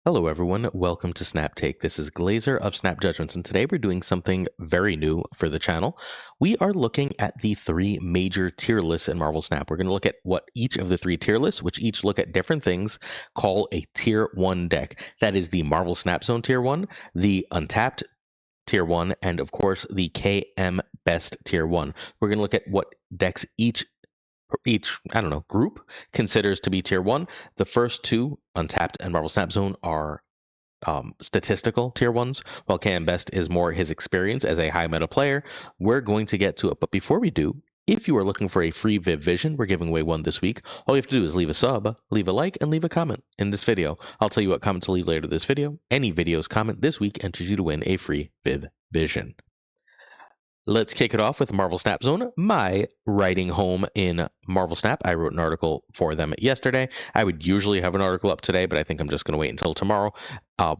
Hello everyone, welcome to Snap Take. This is Glazer of Snap Judgments, and today we're doing something very new for the channel. We are looking at the three major tier lists in Marvel Snap. We're going to look at what each of the three tier lists, which each look at different things, call a tier 1 deck. That is the Marvel Snap Zone tier 1, the Untapped tier 1, and of course the KM Best tier 1. We're going to look at what decks each group considers to be tier 1. The first two, Untapped and Marvel Snap Zone, are statistical tier 1s, while KM Best is more his experience as a high meta player. We're going to get to it, but before we do, if you are looking for a free Viv Vision, we're giving away one this week. All you have to do is leave a sub, leave a like, and leave a comment in this video. I'll tell you what comment to leave later this video. Any video's comment this week enters you to win a free Viv Vision. Let's kick it off with Marvel Snap Zone, my writing home in Marvel Snap. I wrote an article for them yesterday. I would usually have an article up today, but I think I'm just going to wait until tomorrow.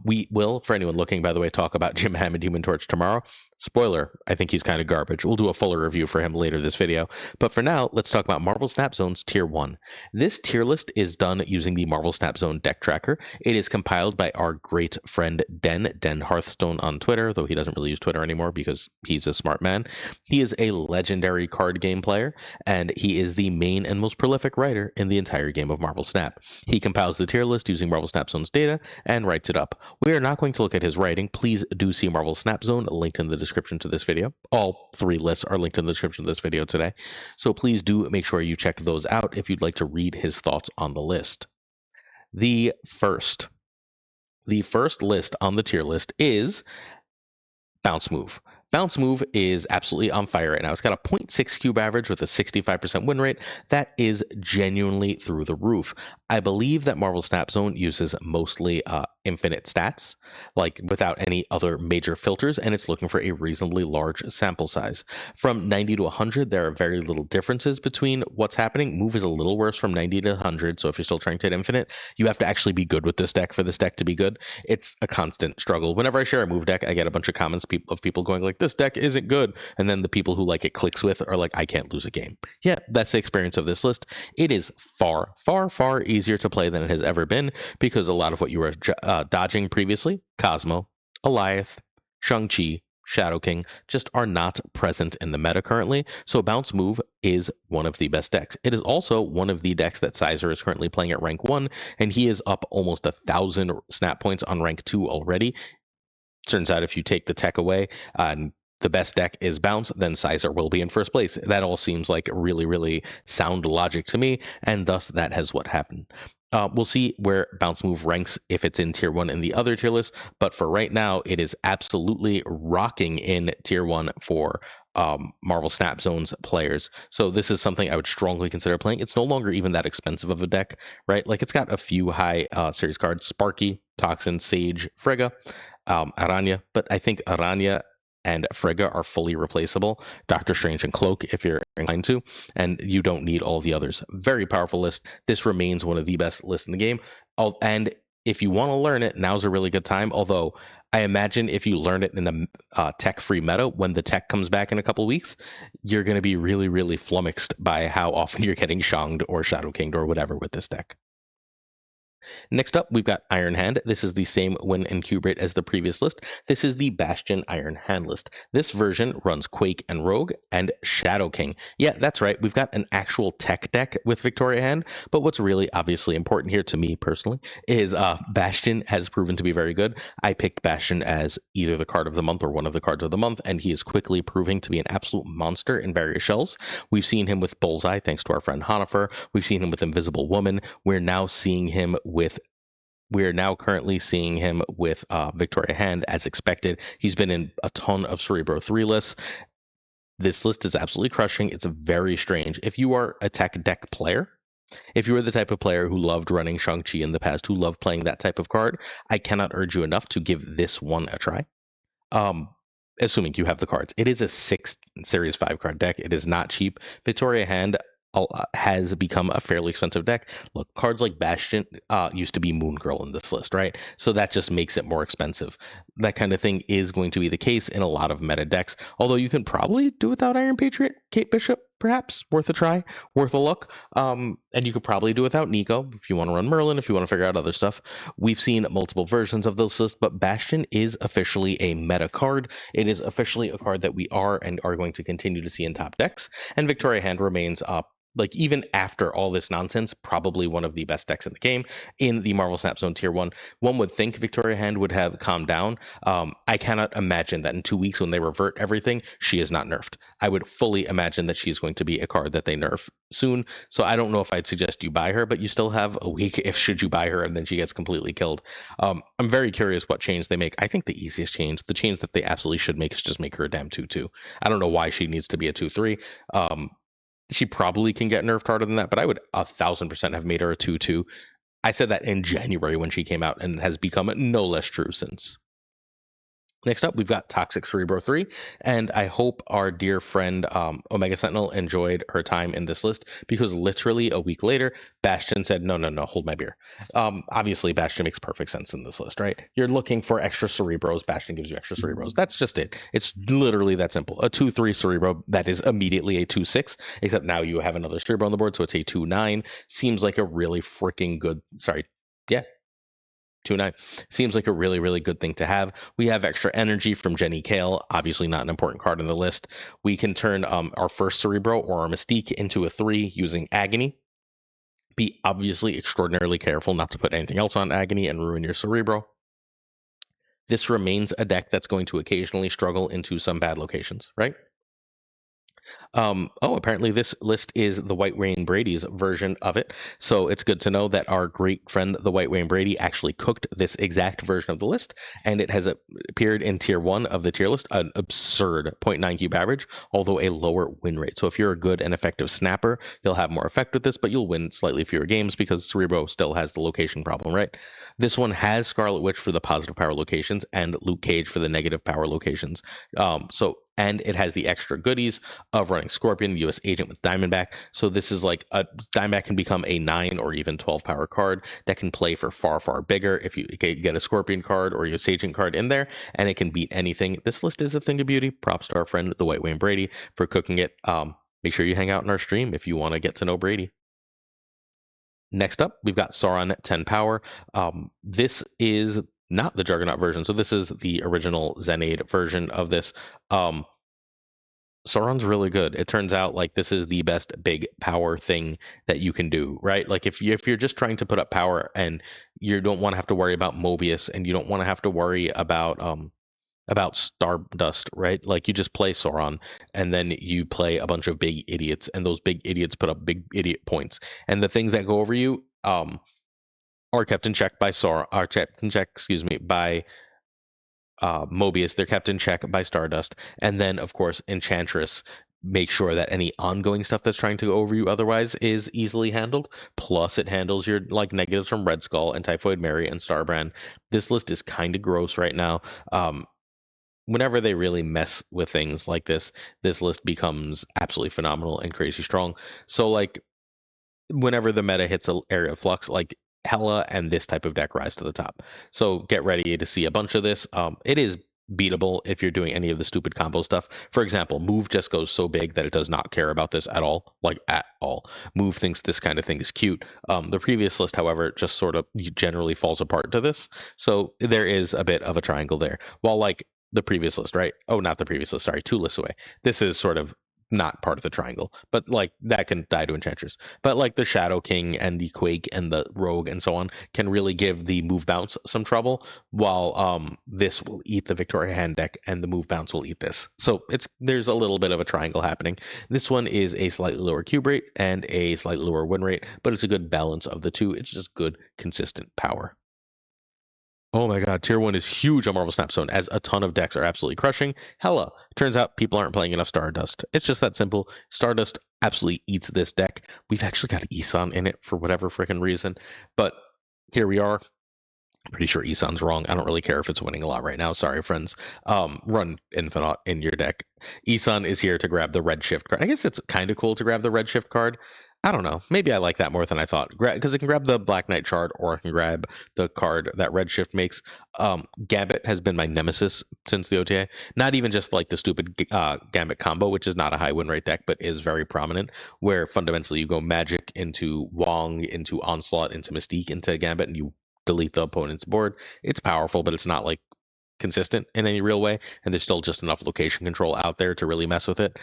We will, for anyone looking, by the way, talk about Jim Hammond Human Torch tomorrow. Spoiler, I think he's kind of garbage. We'll do a fuller review for him later this video. But for now, let's talk about Marvel Snap Zone's Tier 1. This tier list is done using the Marvel Snap Zone deck tracker. It is compiled by our great friend Den Hearthstone on Twitter, though he doesn't really use Twitter anymore because he's a smart man. He is a legendary card game player, and he is the main and most prolific writer in the entire game of Marvel Snap. He compiles the tier list using Marvel Snap Zone's data and writes it up. We are not going to look at his writing. Please do see Marvel Snap Zone linked in the description to this video. All three lists are linked in the description of this video today. So please do make sure you check those out if you'd like to read his thoughts on the list. The first list on the tier list is Bounce Move. Bounce Move is absolutely on fire right now. It's got a 0.6 cube average with a 65% win rate. That is genuinely through the roof. I believe that Marvel Snap Zone uses mostly infinite stats, like without any other major filters, and it's looking for a reasonably large sample size. From 90 to 100, there are very little differences between what's happening. Move is a little worse from 90 to 100, so if you're still trying to hit infinite, you have to actually be good with this deck for this deck to be good. It's a constant struggle. Whenever I share a move deck, I get a bunch of comments of people going like, this deck isn't good, and then the people who like it clicks with are like, I can't lose a game. Yeah, that's the experience of this list. It is far, far, far easier to play than it has ever been because a lot of what you were dodging previously, Cosmo, Eliath, Shang-Chi, Shadow King, just are not present in the meta currently. So Bounce Move is one of the best decks. It is also one of the decks that Sizer is currently playing at rank 1, and he is up almost 1,000 snap points on rank 2 already. Turns out if you take the tech away and the best deck is Bounce, then Sizer will be in first place. That all seems like really, really sound logic to me, and thus that has what happened. We'll see where Bounce Move ranks if it's in tier 1 in the other tier list, but for right now, it is absolutely rocking in tier 1 for Marvel Snap Zone's players. So this is something I would strongly consider playing. It's no longer even that expensive of a deck, right? Like it's got a few high series cards, Sparky, Toxin, Sage, Frigga, Aranya, but I think Aranya and Frigga are fully replaceable. Doctor Strange and Cloak, if you're inclined to, and you don't need all the others. Very powerful list. This remains one of the best lists in the game. And if you want to learn it, now's a really good time. Although I imagine if you learn it in a tech-free meta, when the tech comes back in a couple weeks, you're going to be really, really flummoxed by how often you're getting Shanged or Shadow Kinged or whatever with this deck. Next up, we've got Iron Hand. This is the same win and cube rate as the previous list. This is the Bastion Iron Hand list. This version runs Quake and Rogue and Shadow King. Yeah, that's right. We've got an actual tech deck with Victoria Hand, but what's really obviously important here to me personally is Bastion has proven to be very good. I picked Bastion as either the card of the month or one of the cards of the month, and he is quickly proving to be an absolute monster in various shells. We've seen him with Bullseye, thanks to our friend Honifer. We've seen him with Invisible Woman. We're now currently seeing him with Victoria Hand as expected. He's been in a ton of Cerebro 3 lists. This list is absolutely crushing. It's very strange. If you are a tech deck player, if you were the type of player who loved running Shang-Chi in the past, who loved playing that type of card, I cannot urge you enough to give this one a try. Assuming you have the cards. It is a 6 Series 5 card deck. It is not cheap. Victoria Hand has become a fairly expensive deck. Look, cards like Bastion used to be Moon Girl in this list, right? So that just makes it more expensive. That kind of thing is going to be the case in a lot of meta decks, although you can probably do without Iron Patriot, Kate Bishop. perhaps worth a try, worth a look. And you could probably do without Nico if you want to run Merlin, if you want to figure out other stuff. We've seen multiple versions of this list, but Bastion is officially a meta card. It is officially a card that we are and are going to continue to see in top decks. And Victoria Hand remains up. Like, even after all this nonsense, probably one of the best decks in the game in the Marvel Snap Zone Tier 1. One would think Victoria Hand would have calmed down. I cannot imagine that in 2 weeks when they revert everything, she is not nerfed. I would fully imagine that she's going to be a card that they nerf soon. So I don't know if I'd suggest you buy her, but you still have a week if should you buy her and then she gets completely killed. I'm very curious what change they make. I think the easiest change, the change that they absolutely should make, is just make her a damn 2/2. I don't know why she needs to be a 2/3. She probably can get nerfed harder than that, but I would 1,000% have made her a 2/2. I said that in January when she came out, and has become no less true since. Next up, we've got Toxic Cerebro 3, and I hope our dear friend Omega Sentinel enjoyed her time in this list, because literally a week later, Bastion said, no, hold my beer. Obviously, Bastion makes perfect sense in this list, right? You're looking for extra Cerebros, Bastion gives you extra Cerebros. That's just it. It's literally that simple. A 2/3 Cerebro that is immediately a 2/6, except now you have another Cerebro on the board, so it's a 2/9. Seems like a really freaking good, yeah, 2/9 seems like a really, really good thing to have. We have extra energy from Jenny Kale, obviously not an important card in the list. We can turn our first Cerebro or our Mystique into a 3 using Agony. Be obviously extraordinarily careful not to put anything else on Agony and ruin your Cerebro. This remains a deck that's going to occasionally struggle into some bad locations, right? Apparently this list is the White Wayne Brady's version of it. So it's good to know that our great friend, the White Wayne Brady, actually cooked this exact version of the list, and it has appeared in tier 1 of the tier list, an absurd 0.9 cube average, although a lower win rate. So if you're a good and effective snapper, you'll have more effect with this, but you'll win slightly fewer games because Cerebro still has the location problem, right? This one has Scarlet Witch for the positive power locations and Luke Cage for the negative power locations. And it has the extra goodies of running Scorpion, US Agent with Diamondback. So this is like a Diamondback can become a 9 or even 12 power card that can play for far, far bigger if you get a Scorpion card or US Agent card in there, and it can beat anything. This list is a thing of beauty. Props to our friend, the White Wayne Brady, for cooking it. Make sure you hang out in our stream if you want to get to know Brady. Next up, we've got Sauron 10 power. This is not the Juggernaut version. So this is the original Zenade version of this. Sauron's really good. It turns out like this is the best big power thing that you can do, right? Like if you're just trying to put up power and you don't want to have to worry about Mobius and you don't want to have to worry about Stardust, right? Like you just play Sauron and then you play a bunch of big idiots, and those big idiots put up big idiot points. And the things that go over you are kept in check by by Mobius. They're kept in check by Stardust, and then of course Enchantress make sure that any ongoing stuff that's trying to go over you otherwise is easily handled. Plus it handles your like negatives from Red Skull and Typhoid Mary and Starbrand. This list is kind of gross right now. Whenever they really mess with things like this list becomes absolutely phenomenal and crazy strong. So like whenever the meta hits an area of flux, like Hela and this type of deck rise to the top. So get ready to see a bunch of this. It is beatable if you're doing any of the stupid combo stuff. For example, Move just goes so big that it does not care about this at all, like at all. Move thinks this kind of thing is cute. The previous list, however, just sort of generally falls apart to this. So there is a bit of a triangle there. While like the previous list, right? Oh, not the previous list, sorry, 2 lists away. This is sort of not part of the triangle, but like that can die to Enchantress. But like the Shadow King and the Quake and the Rogue and so on can really give the move bounce some trouble, while this will eat the Victoria Hand deck and the move bounce will eat this. So there's a little bit of a triangle happening. This one is a slightly lower cube rate and a slightly lower win rate, but it's a good balance of the two. It's just good, consistent power. Oh my god, tier 1 is huge on Marvel Snap Zone, as a ton of decks are absolutely crushing. Hella, turns out people aren't playing enough Stardust. It's just that simple. Stardust absolutely eats this deck. We've actually got Isan in it for whatever freaking reason, but here we are. I'm pretty sure Isan's wrong. I don't really care if it's winning a lot right now. Sorry, friends. Run Infinite in your deck. Isan is here to grab the Redshift card. I guess it's kind of cool to grab the Redshift card. I don't know. Maybe I like that more than I thought. Because I can grab the Black Knight shard, or I can grab the card that Redshift makes. Gambit has been my nemesis since the OTA. Not even just like the stupid Gambit combo, which is not a high win rate deck, but is very prominent. Where fundamentally you go Magic into Wong, into Onslaught, into Mystique, into Gambit, and you delete the opponent's board. It's powerful, but it's not like consistent in any real way, and there's still just enough location control out there to really mess with it.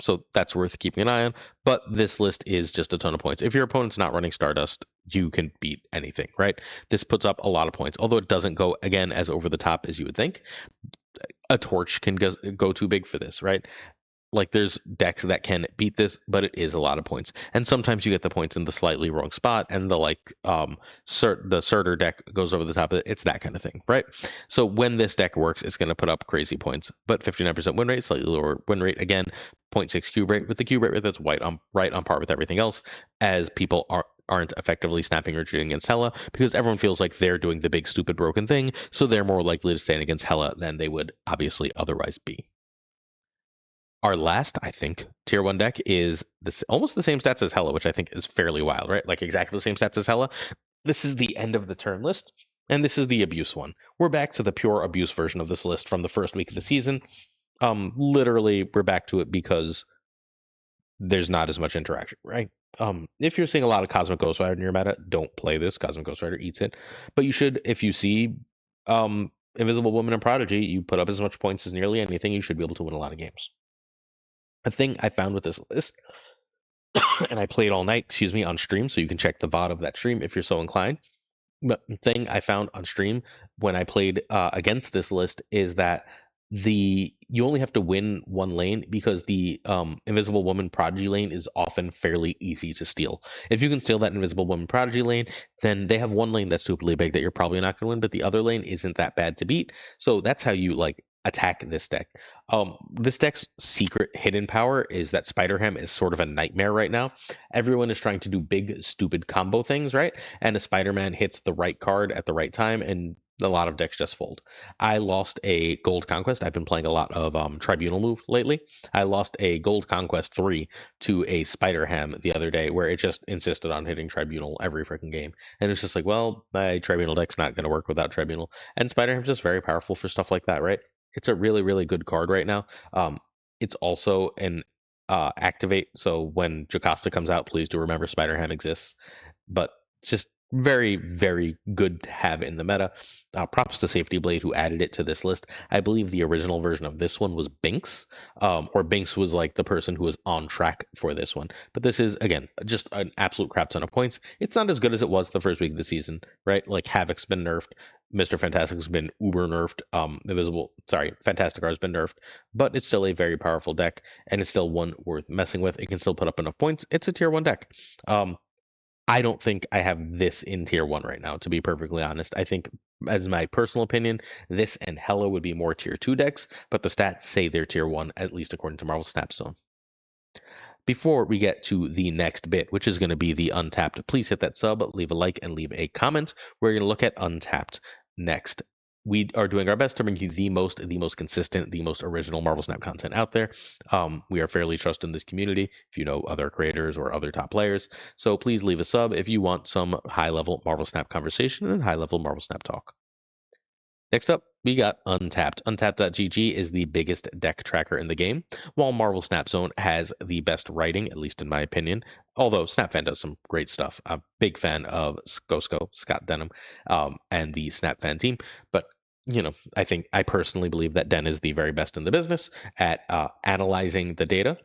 So that's worth keeping an eye on. But this list is just a ton of points. If your opponent's not running Stardust, you can beat anything, right? This puts up a lot of points, although it doesn't go again as over the top as you would think. A torch can go too big for this, right? Like there's decks that can beat this, but it is a lot of points. And sometimes you get the points in the slightly wrong spot, and the the Surtur deck goes over the top of it. It's that kind of thing, right? So when this deck works, it's going to put up crazy points. But 59% win rate, slightly lower win rate again, 0.6 cube rate with the cube rate that's right on par with everything else, as people aren't effectively snapping or shooting against Hela because everyone feels like they're doing the big stupid broken thing, so they're more likely to stand against Hela than they would obviously otherwise be. Our last, I think, tier one deck is this almost the same stats as Hela, which I think is fairly wild, right? Like exactly the same stats as Hela. This is the end of the turn list, and this is the abuse one. We're back to the pure abuse version of this list from the first week of the season. Literally, we're back to it because there's not as much interaction, right? If you're seeing a lot of Cosmic Ghost Rider in your meta, don't play this. Cosmic Ghost Rider eats it. But you should, if you see Invisible Woman and Prodigy, you put up as much points as nearly anything, you should be able to win a lot of games. A thing I found with this list, and I played all night, on stream, so you can check the VOD of that stream if you're so inclined. But the thing I found on stream when I played against this list is that you only have to win one lane because the Invisible Woman Prodigy lane is often fairly easy to steal. If you can steal that Invisible Woman Prodigy lane, then they have one lane that's superly big that you're probably not going to win, but the other lane isn't that bad to beat. So that's how you like attack this deck. This deck's secret hidden power is that Spider Ham is sort of a nightmare right now. Everyone is trying to do big stupid combo things, right? And a Spider-Man hits the right card at the right time, and a lot of decks just fold. I lost a Gold Conquest. I've been playing a lot of Tribunal move lately. I lost a Gold Conquest 3 to a Spider Ham the other day where it just insisted on hitting Tribunal every freaking game. And it's just like, well, my Tribunal deck's not going to work without Tribunal. And Spider Ham's just very powerful for stuff like that, right? It's a really, really good card right now. It's also an activate. So when Jocasta comes out, please do remember Spider Ham exists. But it's just very, very good to have in the meta. Props to Safety Blade who added it to this list. I believe the original version of this one was Binks, or Binks was like the person who was on track for this one. But this is, again, just an absolute crap ton of points. It's not as good as it was the first week of the season, right? Like Havoc's been nerfed. Mr. Fantastic's been uber nerfed. Fantastic has been nerfed, but it's still a very powerful deck, and it's still one worth messing with. It can still put up enough points. It's a tier one deck. I don't think I have this in tier one right now, to be perfectly honest. I think, as my personal opinion, this and Hela would be more tier two decks, but the stats say they're tier one, at least according to Marvel Snapstone. Before we get to the next bit, which is going to be the Untapped, please hit that sub, leave a like, and leave a comment. We're going to look at Untapped next. We are doing our best to bring you the most consistent, the most original Marvel Snap content out there. We are fairly trusted in this community if you know other creators or other top players. So please leave a sub if you want some high-level Marvel Snap conversation and high-level Marvel Snap talk. Next up, we got Untapped. Untapped.gg is the biggest deck tracker in the game, while Marvel Snap Zone has the best writing, at least in my opinion. Although SnapFan does some great stuff. I'm a big fan of Scott Denham, and the SnapFan team. But I personally believe that Den is the very best in the business at analyzing the data.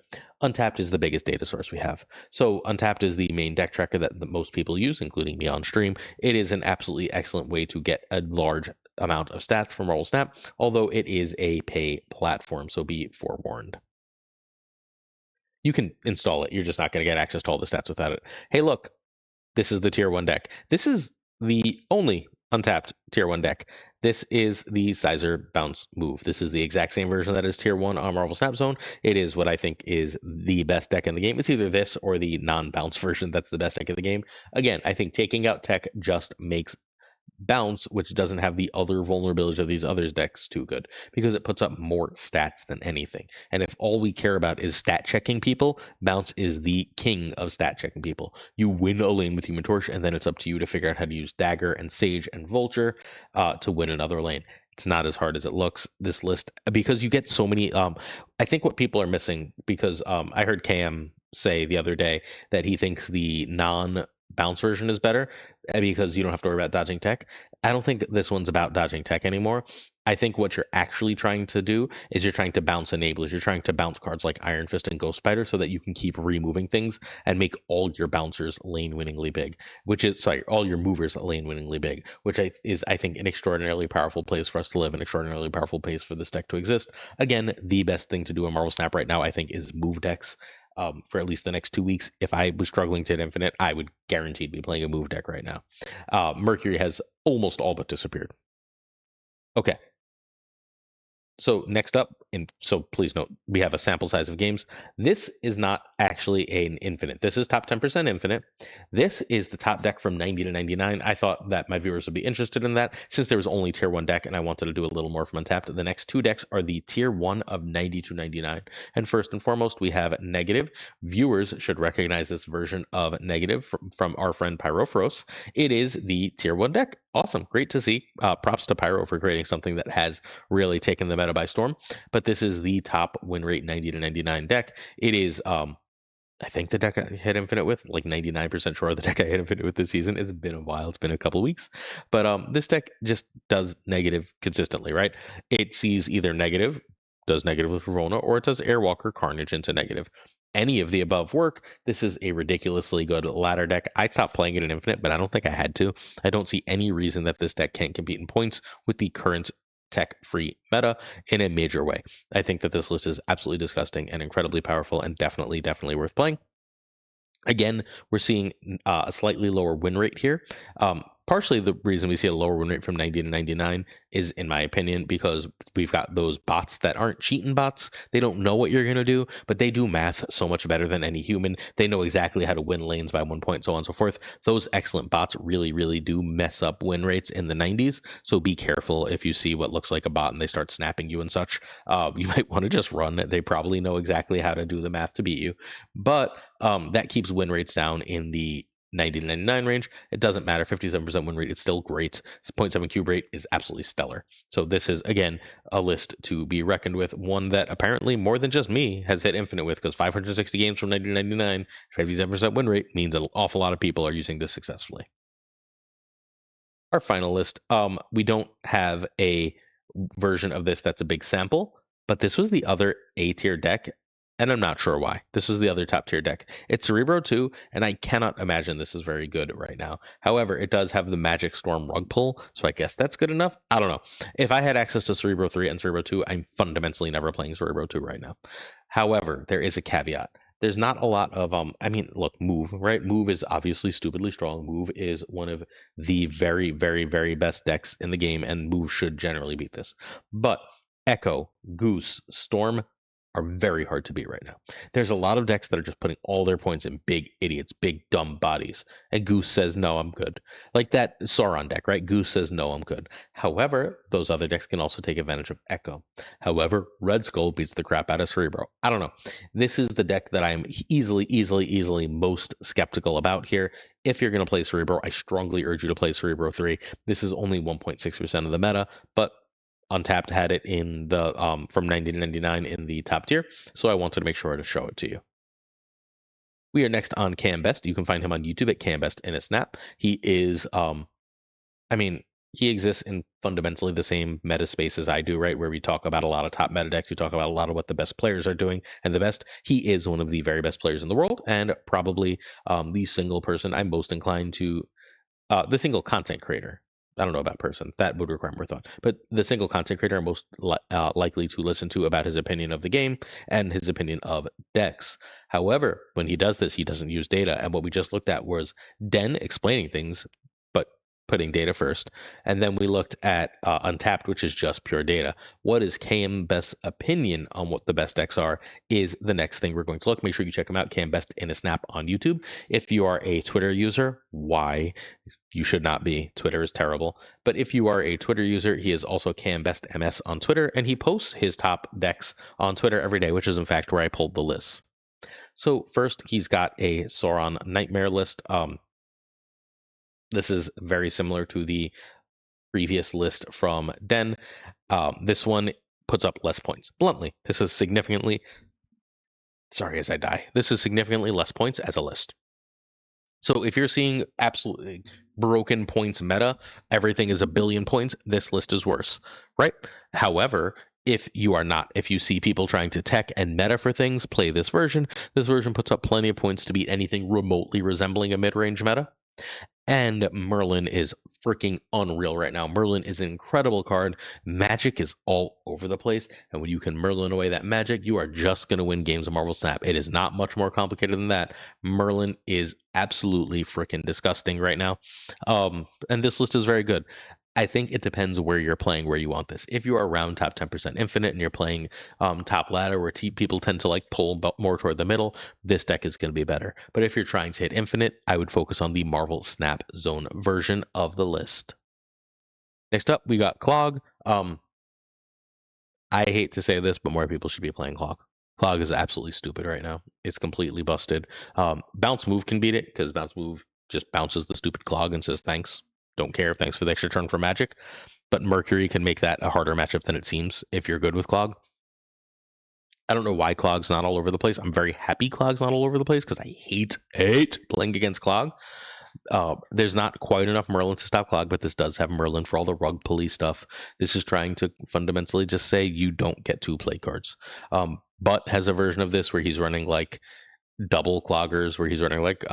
Untapped is the biggest data source we have. So Untapped is the main deck tracker that most people use, including me on stream. It is an absolutely excellent way to get a large amount of stats from Marvel Snap, although it is a pay platform, so be forewarned. You can install it. You're just not going to get access to all the stats without it. Hey, look, this is the tier 1 deck. This is the only Untapped tier 1 deck. This is the Sizer Bounce move. This is the exact same version that is tier 1 on Marvel Snap Zone. It is what I think is the best deck in the game. It's either this or the non-bounce version that's the best deck in the game. Again, I think taking out tech just makes Bounce, which doesn't have the other vulnerability of these other decks, too good because it puts up more stats than anything. And if all we care about is stat checking people, Bounce is the king of stat checking people. You win a lane with Human Torch, and then it's up to you to figure out how to use Dagger and Sage and Vulture to win another lane. It's not as hard as it looks. This list, because you get so many. I think what people are missing, because I heard Cam say the other day that he thinks the non bounce version is better because you don't have to worry about dodging tech. I don't think this one's about dodging tech anymore. I think what you're actually trying to do is you're trying to bounce enablers. You're trying to bounce cards like Iron Fist and Ghost Spider so that you can keep removing things and make all your bouncers lane winningly big, which is, sorry, all your movers lane winningly big, which is, I think, an extraordinarily powerful place for us to live, an extraordinarily powerful place for this deck to exist. Again, the best thing to do in Marvel Snap right now, I think, is move decks. For at least the next 2 weeks. If I was struggling to hit Infinite, I would guaranteed be playing a move deck right now. Mercury has almost all but disappeared. Okay, so next up, and so please note, we have a sample size of games. This is not actually an infinite. This is top 10% infinite. This is the top deck from 90 to 99. I thought that my viewers would be interested in that since there was only tier 1 deck and I wanted to do a little more from Untapped. The next 2 decks are the tier 1 of 90 to 99. And first and foremost, we have Negative. Viewers should recognize this version of Negative from our friend Pyrophoros. It is the tier 1 deck. Awesome. Great to see. Props to Pyro for creating something that has really taken the meta by storm. But this is the top win rate 90 to 99 deck. It is, I think the deck I hit Infinite with, like 99% sure the deck I hit Infinite with this season. It's been a while. It's been a couple weeks. But this deck just does negative consistently, right? It sees either negative, does negative with Verona, or it does Airwalker Carnage into negative. Any of the above work. This is a ridiculously good ladder deck. I stopped playing it in Infinite, but I don't think I had to. I don't see any reason that this deck can't compete in points with the current tech-free meta in a major way. I think that this list is absolutely disgusting and incredibly powerful and definitely worth playing. Again, we're seeing a slightly lower win rate here. Partially the reason we see a lower win rate from 90 to 99 is, in my opinion, because we've got those bots that aren't cheating bots. They don't know what you're going to do, but they do math so much better than any human. They know exactly how to win lanes by 1 point, so on and so forth. Those excellent bots really do mess up win rates in the 90s, so be careful if you see what looks like a bot and they start snapping you and such. You might want to just run. They probably know exactly how to do the math to beat you, but that keeps win rates down in the 90 to 99 range. It doesn't matter. 57% win rate is still great. 0.7 cube rate is absolutely stellar. So this is, again, a list to be reckoned with. One that apparently more than just me has hit Infinite with, because 560 games from 90 to 99, 57% win rate means an awful lot of people are using this successfully. Our final list, we don't have a version of this that's a big sample, but this was the other A tier deck, and I'm not sure why. This was the other top tier deck. It's Cerebro 2, and I cannot imagine this is very good right now. However, it does have the Magic Storm rug pull, so I guess that's good enough. I don't know. If I had access to Cerebro 3 and Cerebro 2, I'm fundamentally never playing Cerebro 2 right now. However, there is a caveat. There's not a lot of I mean, look, Move, right? Move is obviously stupidly strong. Move is one of the very best decks in the game, and Move should generally beat this. But Echo, Goose, Storm are very hard to beat right now. There's a lot of decks that are just putting all their points in big idiots, big dumb bodies. And Goose says, no, I'm good. Like that Sauron deck, right? Goose says, no, I'm good. However, those other decks can also take advantage of Echo. However, Red Skull beats the crap out of Cerebro. I don't know. This is the deck that I'm easily most skeptical about here. If you're going to play Cerebro, I strongly urge you to play Cerebro 3. This is only 1.6% of the meta, but Untapped had it in the from 90 to 99 in the top tier, so I wanted to make sure to show it to you. We are next on Cam Best. You can find him on YouTube at Cam Best in a snap. He is, I mean, he exists in fundamentally the same meta space as I do, right? Where we talk about a lot of top meta decks, we talk about a lot of what the best players are doing, and the best. He is one of the very best players in the world, and probably the single person I'm most inclined to, the single content creator. I don't know about person. That would require more thought. But the single content creator I'm most likely to listen to about his opinion of the game and his opinion of decks. However, when he does this, he doesn't use data. And what we just looked at was Den explaining things, but putting data first. And then we looked at Untapped, which is just pure data. What is KM Best's opinion on what the best decks are is the next thing we're going to look. Make sure you check him out, KM Best in a Snap on YouTube. If you are a Twitter user, why? You should not be. Twitter is terrible. But if you are a Twitter user, he is also KM Best MS on Twitter, and he posts his top decks on Twitter every day, which is in fact where I pulled the list. So first, he's got a Sauron Nightmare list. This is very similar to the previous list from Den. This one puts up less points. Bluntly, this is significantly. Sorry, as I die. This is significantly less points as a list. So if you're seeing absolutely broken points meta, everything is a billion points, this list is worse, right? However, if you are not, if you see people trying to tech and meta for things, play this version. This version puts up plenty of points to beat anything remotely resembling a mid-range meta. And Merlin is freaking unreal right now. Merlin is an incredible card. Magic is all over the place. And when you can Merlin away that magic, you are just going to win games of Marvel Snap. It is not much more complicated than that. Merlin is absolutely freaking disgusting right now. And this list is very good. I think it depends where you're playing, where you want this. If you are around top 10% infinite and you're playing top ladder where people tend to like pull more toward the middle, this deck is going to be better. But if you're trying to hit infinite, I would focus on the Marvel Snap Zone version of the list. Next up, we got Clog. I hate to say this, but more people should be playing Clog. Clog is absolutely stupid right now. It's completely busted. Bounce Move can beat it because Bounce Move just bounces the stupid Clog and says thanks. Don't care. Thanks for the extra turn for magic. But Mercury can make that a harder matchup than it seems if you're good with Clog. I don't know why Clog's not all over the place. I'm very happy Clog's not all over the place because I hate playing against Clog. There's not quite enough Merlin to stop Clog, but this does have Merlin for all the rug police stuff. This is trying to fundamentally just say you don't get two play cards. But has a version of this where he's running like double Cloggers, where he's running like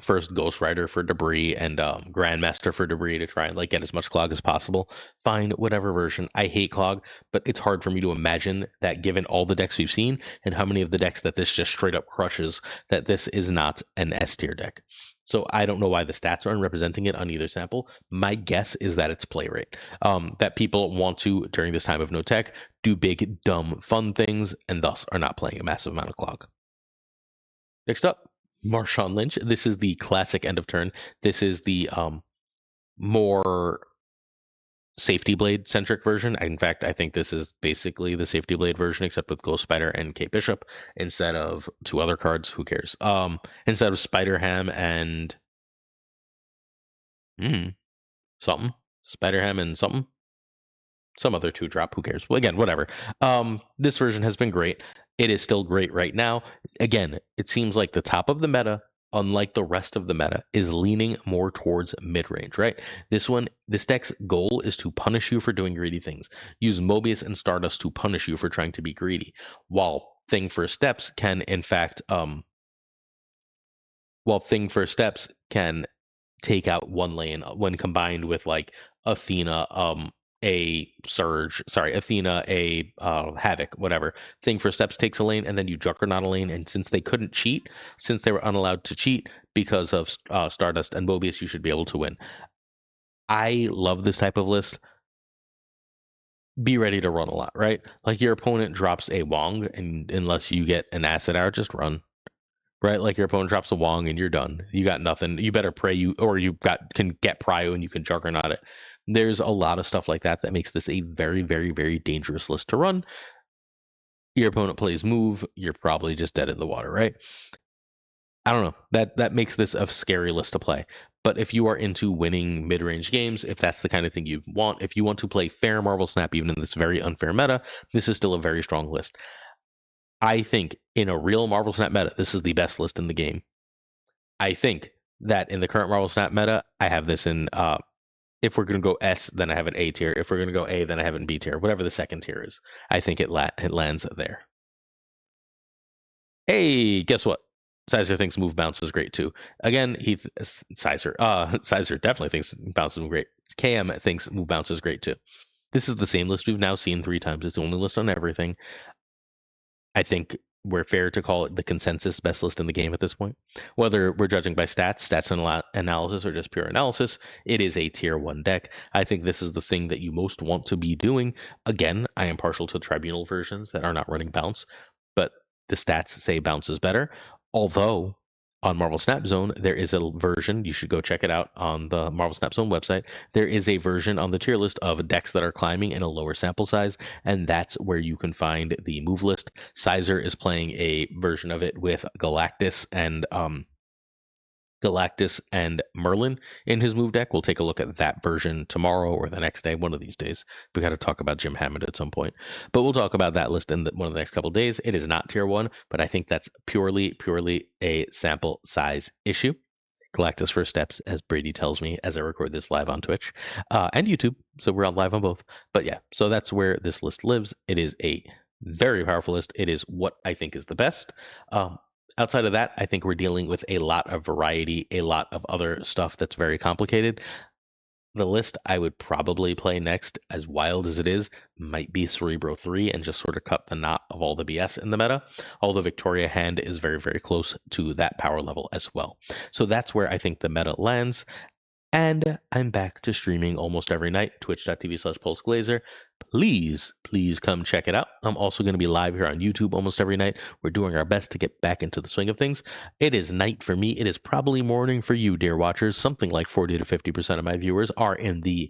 first Ghost Rider for debris and Grandmaster for debris to try and like get as much Clog as possible. Fine, whatever version. I hate Clog, but it's hard for me to imagine that given all the decks we've seen and how many of the decks that this just straight up crushes, that this is not an S tier deck. So I don't know why the stats aren't representing it on either sample. My guess is that it's play rate. That people want to, during this time of no tech, do big, dumb, fun things and thus are not playing a massive amount of Clog. Next up, Marshawn Lynch. This is the classic end of turn. This is the more Safety Blade centric version. In fact, I think this is basically the Safety Blade version, except with Ghost Spider and Kate Bishop instead of two other cards. Who cares? Instead of Spider Ham and something. Spider Ham and something. Some other 2-drop. Who cares? Well, again, whatever. This version has been great. It is still great right now. Again, it seems like the top of the meta, unlike the rest of the meta, is leaning more towards mid-range, right? This deck's goal is to punish you for doing greedy things. Use Mobius and Stardust to punish you for trying to be greedy. While Thing for Steps can, in fact, take out one lane when combined with like Athena, Athena, Havoc, whatever. Thing for Steps takes a lane, and then you Juggernaut a lane. And since they couldn't cheat, since they were unallowed to cheat because of Stardust and Mobius, you should be able to win. I love this type of list. Be ready to run a lot, right? Like your opponent drops a Wong, and unless you get an Acid Hour, just run. Right, like your opponent drops a Wong and you're done. You got nothing. You better pray can get Prio and you can Juggernaut it. There's a lot of stuff like that that makes this a very, very, very dangerous list to run. Your opponent plays move, you're probably just dead in the water, right? I don't know. That makes this a scary list to play. But if you are into winning mid-range games, if that's the kind of thing you want, if you want to play fair Marvel Snap even in this very unfair meta, this is still a very strong list. I think in a real Marvel Snap meta, this is the best list in the game. I think that in the current Marvel Snap meta, I have this in, if we're going to go S, then I have an A tier. If we're going to go A, then I have it in B tier. Whatever the second tier is, I think it lands there. Hey, guess what? Sizer thinks Move Bounce is great too. Again, Sizer definitely thinks Bounce is great. KM thinks Move Bounce is great too. This is the same list we've now seen 3 times. It's the only list on everything. I think we're fair to call it the consensus best list in the game at this point. Whether we're judging by stats analysis, or just pure analysis, it is a tier 1 deck. I think this is the thing that you most want to be doing. Again, I am partial to tribunal versions that are not running bounce, but the stats say bounce is better. Although on Marvel Snap Zone, there is a version, you should go check it out on the Marvel Snap Zone website. There is a version on the tier list of decks that are climbing in a lower sample size, and that's where you can find the move list. Sizer is playing a version of it with Galactus and Merlin in his move deck. We'll take a look at that version tomorrow or the next day, one of these days. We got to talk about Jim Hammond at some point, but we'll talk about that list in one of the next couple of days. It is not tier 1, but I think that's purely a sample size issue. Galactus first steps, as Brady tells me as I record this live on Twitch and YouTube. So we're on live on both. But yeah, so that's where this list lives. It is a very powerful list. It is what I think is the best. Outside of that, I think we're dealing with a lot of variety, a lot of other stuff that's very complicated. The list I would probably play next, as wild as it is, might be Cerebro 3 and just sort of cut the knot of all the BS in the meta. Although Victoria Hand is very, very close to that power level as well. So that's where I think the meta lands. And I'm back to streaming almost every night, twitch.tv/PulseGlazer. Please come check it out. I'm also going to be live here on YouTube almost every night. We're doing our best to get back into the swing of things. It is night for me. It is probably morning for you, dear watchers. Something like 40 to 50% of my viewers are in the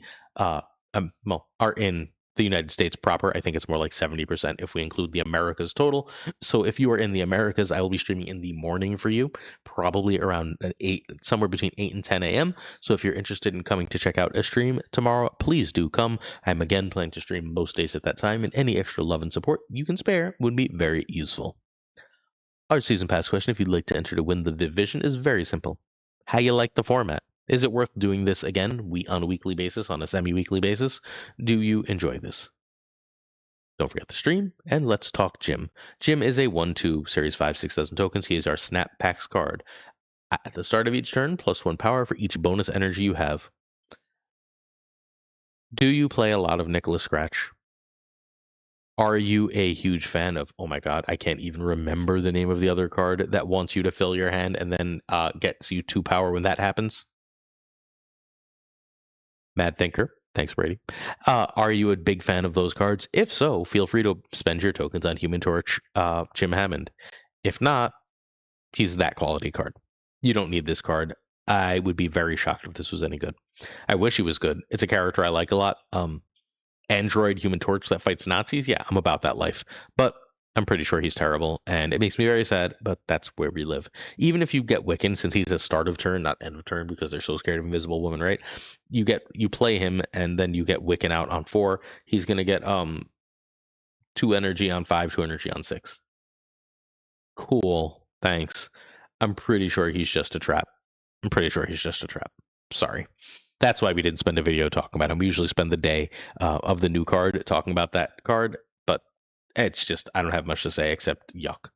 United States proper. I think it's more like 70% if we include the Americas total. So if you are in the Americas, I will be streaming in the morning for you, probably around 8, somewhere between 8 and 10 a.m. So if you're interested in coming to check out a stream tomorrow, please do come. I'm again planning to stream most days at that time, and any extra love and support you can spare would be very useful. Our season pass question, if you'd like to enter to win the division, is very simple. How you like the format? Is it worth doing this again on a weekly basis, on a semi-weekly basis? Do you enjoy this? Don't forget to stream, and let's talk Jim. Jim is a 1/2 Series 5 6,000 tokens. He is our Snap Packs card. At the start of each turn, +1 power for each bonus energy you have. Do you play a lot of Nicholas Scratch? Are you a huge fan of, oh my god, I can't even remember the name of the other card that wants you to fill your hand and then gets you 2 power when that happens? Mad Thinker. Thanks, Brady. Are you a big fan of those cards? If so, feel free to spend your tokens on Human Torch, Jim Hammond. If not, he's that quality card. You don't need this card. I would be very shocked if this was any good. I wish he was good. It's a character I like a lot. Android Human Torch that fights Nazis. Yeah, I'm about that life. But I'm pretty sure he's terrible, and it makes me very sad, but that's where we live. Even if you get Wiccan, since he's a start of turn, not end of turn, because they're so scared of Invisible Woman, right? You play him, and then you get Wiccan out on 4. He's gonna get 2 energy on 5, 2 energy on 6. Cool, thanks. I'm pretty sure he's just a trap. Sorry. That's why we didn't spend a video talking about him. We usually spend the day of the new card talking about that card, but it's just, I don't have much to say except yuck.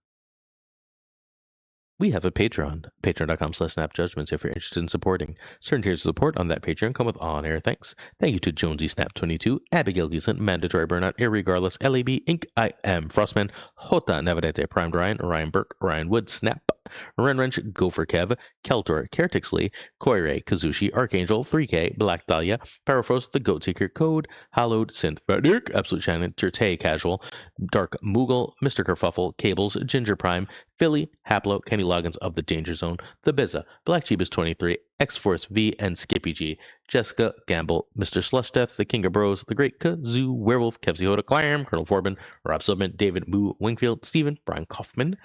We have a Patreon, patreon.com/snapjudgments if you're interested in supporting. Certain tiers of support on that Patreon come with on-air thanks. Thank you to Jonesy Snap 22, Abigail Gleason, Mandatory Burnout, Irregardless, LAB, Inc., I Am Frostman, Jota Navarrete, Primed Ryan Burke, Ryan Wood, Snap, Ren Wrench, Gopher Kev, Keltor, Caretixley, Koire, Kazushi, Archangel, 3K, Black Dahlia, Parafrost, The Goat Seeker, Code, Hallowed, Synth Frederick, Absolute Shannon, Turtay Casual, Dark Moogle, Mr. Kerfuffle, Cables, Ginger Prime, Philly, Haplo, Kenny Loggins of the Danger Zone, The Bizza, Black Jeebus 23, X-Force V, and Skippy G, Jessica Gamble, Mr. Slush Death, The King of Bros, The Great Kazoo, Werewolf, Kevsey Hoda, Clam, Colonel Forbin, Rob Silverman, David Moo, Wingfield, Stephen, Brian Kaufman,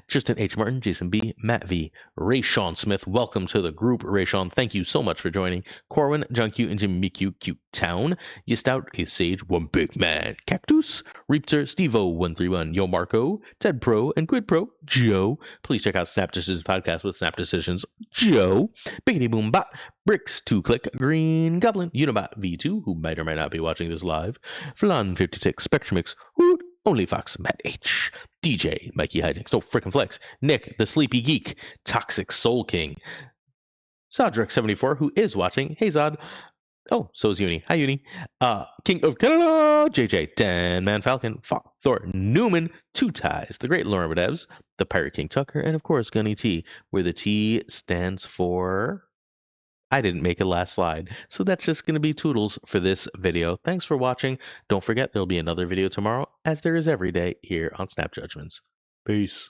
Tristan H. Martin, Jason B., Matt V., Ray Sean Smith. Welcome to the group, Ray Sean. Thank you so much for joining. Corwin, John Q, and Jimmy Q, Cute Town. Yestout, A Sage, One Big Man, Cactus, Reapter, Steve-O131, Yo Marco, Ted Pro, and Quid Pro, Joe. Please check out Snap Decisions Podcast with Snap Decisions, Joe. Biggity Boom Bot, Bricks, 2-Click, Green Goblin, Unibot V2, who might or might not be watching this live, Flan56, Spectrum Mix, Hoot, Only Fox, Matt H, DJ, Mikey Hijinks, no frickin' flex, Nick, the Sleepy Geek, Toxic Soul King, Zodrek74, who is watching, hey Zod, Oh, so is Uni. Hi, Uni. King of Canada, JJ, Dan Man Falcon, Thor Newman, Two Ties, the Great Lauren Devs, the Pirate King Tucker, and of course Gunny T, where the T stands for. I didn't make a last slide. So that's just going to be Toodles for this video. Thanks for watching. Don't forget there'll be another video tomorrow, as there is every day here on Snap Judgments. Peace.